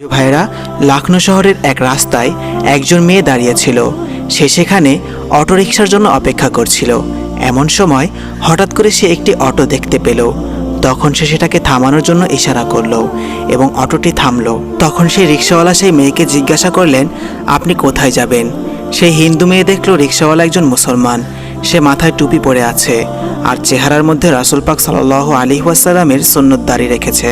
ভাইরা, লখনৌ শহরের এক রাস্তায় একজন মেয়ে দাঁড়িয়েছিল। সে সেখানে অটোরিকশার জন্য অপেক্ষা করছিল। এমন সময় হঠাৎ করে সে একটি অটো দেখতে পেল। তখন সে সেটাকে থামানোর জন্য ইশারা করলো এবং অটোটি থামলো। তখন সেই রিক্সাওয়ালা সেই মেয়েকে জিজ্ঞাসা করলেন, আপনি কোথায় যাবেন? সেই হিন্দু মেয়ে দেখলো রিক্সাওয়ালা একজন মুসলমান। সে মাথায় টুপি পরে আছে আর চেহারার মধ্যে রাসূল পাক সাল্লাল্লাহু আলাইহি ওয়াসাল্লামের সুন্নত দাড়ি রেখেছে।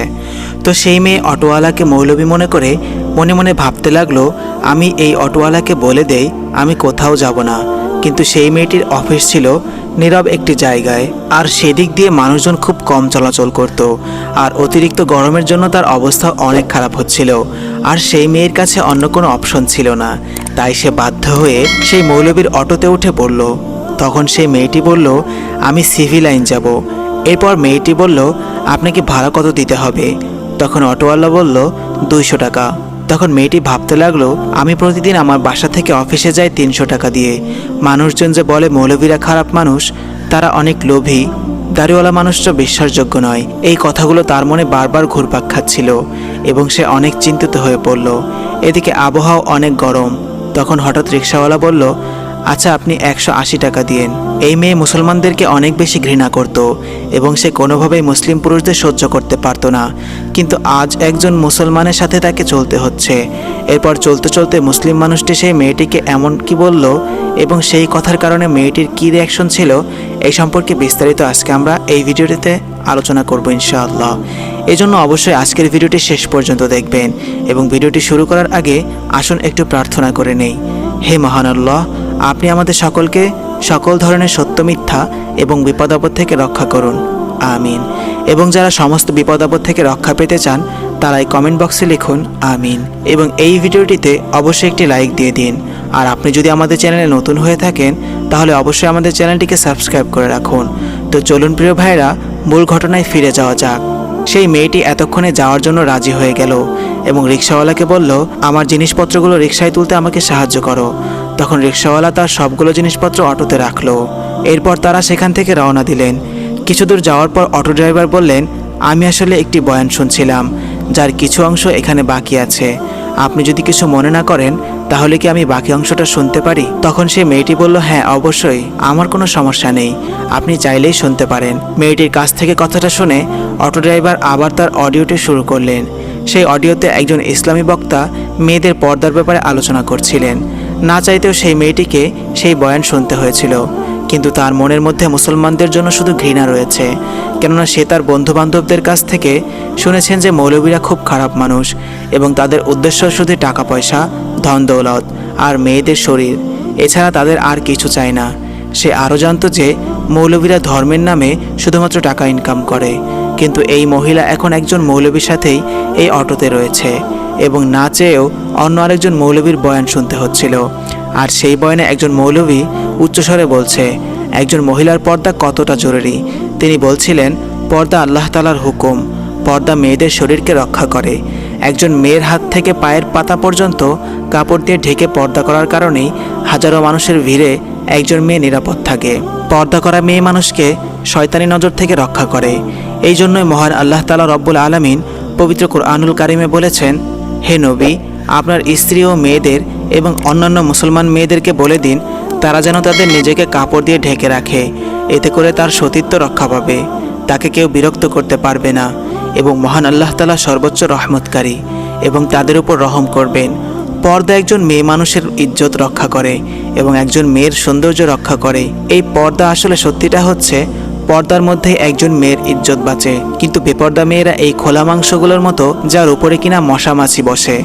তো সেই মেয়ে অটোওয়ালাকে মৌলবি মনে করে মনে মনে ভাবতে লাগলো, আমি এই অটোওয়ালাকে বলে দেই আমি কোথাও যাব না। কিন্তু সেই মেয়েটির অফিস ছিল নীরব একটি জায়গায়, আর সেদিক দিয়ে মানুষজন খুব কম চলাচল করত। আর অতিরিক্ত গরমের জন্য তার অবস্থা অনেক খারাপ হচ্ছিল। আর সেই মেয়ের কাছে অন্য কোনো অপশন ছিল না, তাই সে বাধ্য হয়ে সেই মৌলবীর অটোতে উঠে পড়ল। তখন সেই মেয়েটি বলল, আমি সিভি লাইন যাব। এরপর মেয়েটি বলল, আপনাকে ভাড়া কত দিতে হবে? তখন অটোওয়ালা বলল, 200 টাকা। তখন মেয়েটি ভাবতে লাগলো, আমি প্রতিদিন আমার বাসা থেকে অফিসে যাই 300 টাকা দিয়ে। মানুষজন যে বলে মৌলবীরা খারাপ মানুষ, তারা অনেক লোভী, দাড়িওয়ালা মানুষটা বিশ্বাসযোগ্য নয়, এই কথাগুলো তার মনে বারবার ঘুরপাক খাচ্ছিল এবং সে অনেক চিন্তিত হয়ে পড়ল। এদিকে আবহাওয়া অনেক গরম। তখন হঠাৎ রিক্সাওয়ালা বলল, আচ্ছা আপনি 180 টাকা দিয়েন। এই মেয়ে মুসলমানদেরকে অনেক বেশি ঘৃণা করত এবং সে কোনোভাবেই মুসলিম পুরুষদের সহ্য করতে পারত না, কিন্তু আজ একজন মুসলমানের সাথে তাকে চলতে হচ্ছে। এরপর চলতে চলতে মুসলিম মানুষটি সেই মেয়েটিকে এমন কি বলল এবং সেই কথার কারণে মেয়েটির কী রিয়াকশন ছিল, এই সম্পর্কে বিস্তারিত আজকে আমরা এই ভিডিওটিতে আলোচনা করব ইনশাআল্লাহ। এজন্য অবশ্যই আজকের ভিডিওটি শেষ পর্যন্ত দেখবেন এবং ভিডিওটি শুরু করার আগে আসুন একটু প্রার্থনা করে নেই। হে মহান আল্লাহ, আপনি আমাদের সকলকে সকল ধরনের সত্য মিথ্যা এবং বিপদ আপদ থেকে রক্ষা করুন, আমিন। এবং যারা সমস্ত বিপদ আপদ থেকে রক্ষা পেতে চান তারাই কমেন্ট বক্সে লিখুন আমিন। এবং এই ভিডিওটিতে অবশ্যই একটি লাইক দিয়ে দিন। আর আপনি যদি আমাদের চ্যানেলে নতুন হয়ে থাকেন তাহলে অবশ্যই আমাদের চ্যানেলটিকে সাবস্ক্রাইব করে রাখুন। তো চলুন প্রিয় ভাইরা, মূল ঘটনায় ফিরে যাওয়া যাক। সেই মেয়েটি এতক্ষণে যাওয়ার জন্য রাজি হয়ে গেল এবং রিক্সাওয়ালাকে বলল, আমার জিনিসপত্রগুলো রিক্সায় তুলতে আমাকে সাহায্য করো। তখন রিক্সাওয়ালা তার সবগুলো জিনিসপত্র অটোতে রাখলো। এরপর তারা সেখান থেকে রওনা দিলেন। কিছু দূর যাওয়ার পর অটো ড্রাইভার বললেন, আমি আসলে একটি বয়ান শুনছিলাম, যার কিছু অংশ এখানে বাকি আছে। আপনি যদি কিছু মনে না করেন তাহলে কি আমি বাকি অংশটা শুনতে পারি? তখন সে মেয়েটি বলল, হ্যাঁ অবশ্যই, আমার কোনো সমস্যা নেই, আপনি চাইলেই শুনতে পারেন। মেয়েটির কাছ থেকে কথাটা শুনে অটো ড্রাইভার আবার তার অডিওটি শুরু করলেন। সেই অডিওতে একজন ইসলামী বক্তা মেয়েদের পর্দার ব্যাপারে আলোচনা করছিলেন। না চাইতেও সেই মেয়েটিকে সেই বয়ান শুনতে হয়েছিল, কিন্তু তার মনের মধ্যে মুসলমানদের জন্য শুধু ঘৃণা রয়েছে, কেননা সে তার বন্ধুবান্ধবদের কাছ থেকে শুনেছেন যে মৌলবীরা খুব খারাপ মানুষ এবং তাদের উদ্দেশ্য শুধু টাকা পয়সা, ধন দৌলত আর মেয়েদের শরীর, এছাড়া তাদের আর কিছু চায় না। সে আরও জানত যে মৌলবীরা ধর্মের নামে শুধুমাত্র টাকা ইনকাম করে। কিন্তু এই মহিলা এখন একজন মৌলবীর সাথেই এই অটোতে রয়েছে এবং না চেয়েও অন্য আরেকজন মৌলবীর বয়ান শুনতে হচ্ছিল। আর সেই বয়ানে একজন মৌলবী উচ্চস্বরে বলছে একজন মহিলার পর্দা কতটা জরুরি। তিনি বলছিলেন, পর্দা আল্লাহ তাআলার হুকুম, পর্দা মেয়েদের শরীরকে রক্ষা করে। একজন মেয়ের হাত থেকে পায়ের পাতা পর্যন্ত কাপড় দিয়ে ঢেকে পর্দা করার কারণেই হাজারো মানুষের ভিড়ে একজন মেয়ে নিরাপদ থাকে। পর্দা করা মেয়ে মানুষকে শয়তানি নজর থেকে রক্ষা করে। এই জন্যই মহান আল্লাহ তাআলা রব্বুল আলামিন পবিত্র কুরআনুল কারিমে বলেছেন, হে নবী, আপনার স্ত্রী ও মেয়েদের এবং অন্যান্য মুসলমান মেয়েদেরকে বলে দিন তারা যেন তাদের নিজেকে কাপড় দিয়ে ঢেকে রাখে। এতে করে তার সতীত্ব রক্ষা পাবে, তাকে কেউ বিরক্ত করতে পারবে না এবং মহান আল্লাহ তাআলা সর্বোচ্চ রহমতকারী এবং তাদের উপর রহম করবেন। পর্দা একজন মেয়ে মানুষের ইজ্জত রক্ষা করে এবং একজন মেয়ের সৌন্দর্য রক্ষা করে। এই পর্দা আসলে সত্যিটা হচ্ছে পর্দার মধ্যে একজন মেয়ের ইজ্জত বাঁচে, কিন্তু বেপর্দা মেয়েরা এই খোলা মাংসগুলোর মতো, যার উপরে কিনা মশা মাছি বসে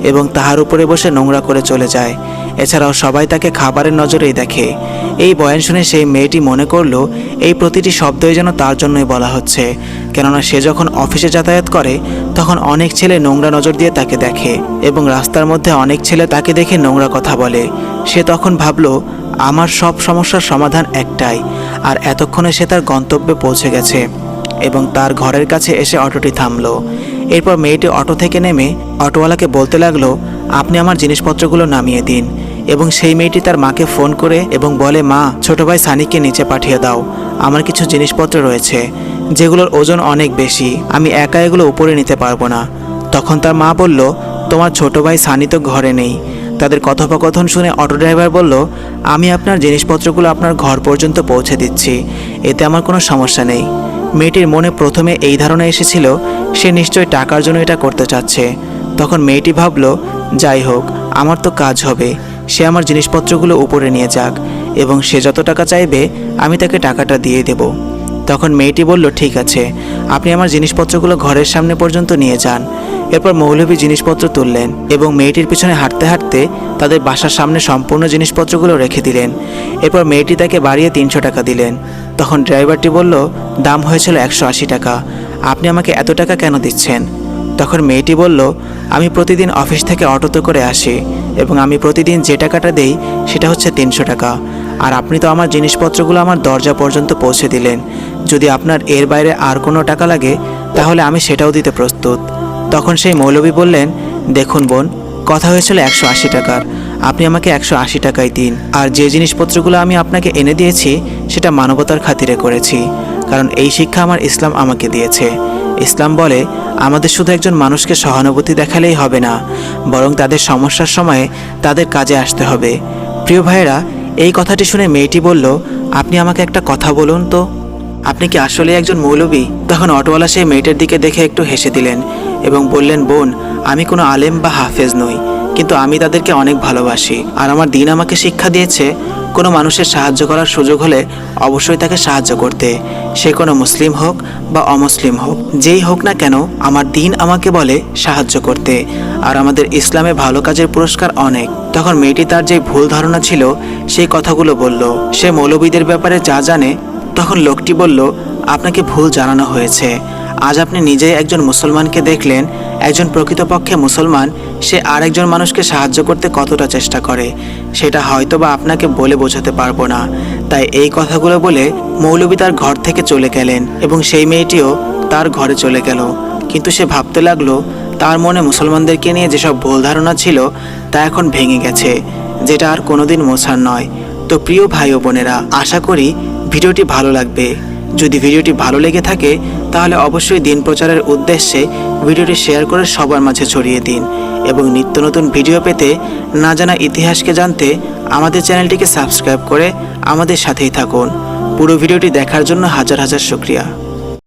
এবং তাহার উপরে বসে নোংরা করে চলে যায়। এছাড়াও সবাই তাকে খাবারের নজরেই দেখে। এই বয়ান শুনে সেই মেয়েটি মনে করল এই প্রতিটি শব্দই যেন তার জন্যই বলা হচ্ছে, কেননা সে যখন অফিসে যাতায়াত করে তখন অনেক ছেলে নোংরা নজর দিয়ে তাকে দেখে এবং রাস্তার মধ্যে অনেক ছেলে তাকে দেখে নোংরা কথা বলে। সে তখন ভাবল, আমার সব সমস্যার সমাধান একটাই। আর এতক্ষণে সে তার গন্তব্যে পৌঁছে গেছে এবং তার ঘরের কাছে এসে অটোটি থামলো। এরপর মেয়েটি অটো থেকে নেমে অটোওয়ালাকে বলতে লাগলো, আপনি আমার জিনিসপত্রগুলো নামিয়ে দিন। এবং সেই মেয়েটি তার মাকে ফোন করে এবং বলে, মা, ছোট ভাই সানিকে নিচে পাঠিয়ে দাও, আমার কিছু জিনিসপত্র রয়েছে যেগুলোর ওজন অনেক বেশি, আমি একা এগুলো উপরে নিতে পারবো না। তখন তার মা বলল, তোমার ছোট ভাই সানি তো ঘরে নেই। তাদের কথোপকথন শুনে অটো ড্রাইভার বলল, আমি আপনার জিনিসপত্রগুলো আপনার ঘর পর্যন্ত পৌঁছে দিচ্ছি, এতে আমার কোনো সমস্যা নেই। মেয়েটির মনে প্রথমে এই ধারণা এসেছিল সে নিশ্চয়ই টাকার জন্য এটা করতে চাচ্ছে। তখন মেয়েটি ভাবল, যাই হোক, আমার তো কাজ হবে, সে আমার জিনিসপত্রগুলো উপরে নিয়ে যাক এবং সে যত টাকা চাইবে আমি তাকে টাকাটা দিয়ে দেব। তখন মেয়েটি বলল, ঠিক আছে, আপনি আমার জিনিসপত্রগুলো ঘরের সামনে পর্যন্ত নিয়ে যান। এরপর মৌলভী জিনিসপত্র তুললেন এবং মেয়েটির পিছনে হাঁটতে হাঁটতে তাদের বাসার সামনে সম্পূর্ণ জিনিসপত্রগুলো রেখে দিলেন। এরপর মেয়েটি তাকে বাড়িয়ে 300 টাকা দিলেন। তখন ড্রাইভারটি বলল, দাম হয়েছিল 180 টাকা, আপনি আমাকে এত টাকা কেন দিচ্ছেন? তখন মেয়েটি বলল, আমি প্রতিদিন অফিস থেকে অটোতে করে আসি এবং আমি প্রতিদিন যে টাকাটা দেই সেটা হচ্ছে 300 টাকা, আর আপনি তো আমার জিনিসপত্রগুলো আমার দরজা পর্যন্ত পৌঁছে দিলেন। যদি আপনার এর বাইরে আর কোনো টাকা লাগে তাহলে আমি সেটাও দিতে প্রস্তুত। তখন সেই মৌলভী বললেন, দেখুন বোন, কথা হয়েছিল 180 টাকার, আপনি আমাকে 180 টাকাই দিন। আর যে জিনিসপত্রগুলো আমি আপনাকে এনে দিয়েছি সেটা মানবতার খাতিরে করেছি, কারণ এই শিক্ষা আমার ইসলাম আমাকে দিয়েছে। ইসলাম বলে আমাদের শুধু একজন মানুষকে সহানুভূতি দেখালেই হবে না, বরং তাদের সমস্যার সময়ে তাদের কাজে আসতে হবে। প্রিয় ভাইয়েরা, এই কথাটি শুনে মেয়েটি বলল, আপনি আমাকে একটা কথা বলুন তো, আপনি কি আসলে একজন মৌলভী? তখন অটোওয়ালা সেই মেয়েটার দিকে দেখে একটু হেসে দিলেন এবং বললেন, বোন, আমি কোনো আলেম বা হাফেজ নই, কিন্তু আমি তাদেরকে অনেক ভালোবাসি, আর আমার দিন আমাকে শিক্ষা দিয়েছে কোনো মানুষের সাহায্য করার সুযোগ হলে অবশ্যই তাকে সাহায্য করতে, সে কোনো মুসলিম হোক বা অমুসলিম হোক, যেই হোক না কেন, আমার দিন আমাকে বলে সাহায্য করতে, আর আমাদের ইসলামে ভালো কাজের পুরস্কার অনেক। তখন মেয়েটি তার যে ভুল ধারণা ছিল সেই কথাগুলো বলল, সে মৌলবীদের ব্যাপারে যা জানে। তখন লোকটি বলল, আপনাকে ভুল জানানো হয়েছে, আজ আপনি নিজেই একজন মুসলমানকে দেখলেন, একজন প্রকৃতপক্ষে মুসলমান সে আরেকজন মানুষকে সাহায্য করতে কতটা চেষ্টা করে সেটা হয়তো বা আপনাকে বলে বোঝাতে পারবো না। তাই এই কথাগুলো বলে মৌলভী তার ঘর থেকে চলে গেলেন এবং সেই মেয়েটিও তার ঘরে চলে গেল। কিন্তু সে ভাবতে লাগলো তার মনে মুসলমানদেরকে নিয়ে যেসব ভুল ধারণা ছিল তা এখন ভেঙে গেছে, যেটা আর কোনোদিন মোছার নয়। তো প্রিয় ভাই ও বোনেরা, আশা করি ভিডিওটি ভালো লাগবে। যদি ভিডিওটি ভালো লেগে থাকে তাহলে অবশ্যই দিন প্রচারের উদ্দেশ্যে ভিডিওটি শেয়ার করে সবার মাঝে ছড়িয়ে দিন এবং নিত্য নতুন ভিডিও পেতে, না জানা ইতিহাসকে জানতে আমাদের চ্যানেলটিকে সাবস্ক্রাইব করে আমাদের সাথেই থাকুন। পুরো ভিডিওটি দেখার জন্য হাজার হাজার শুকরিয়া।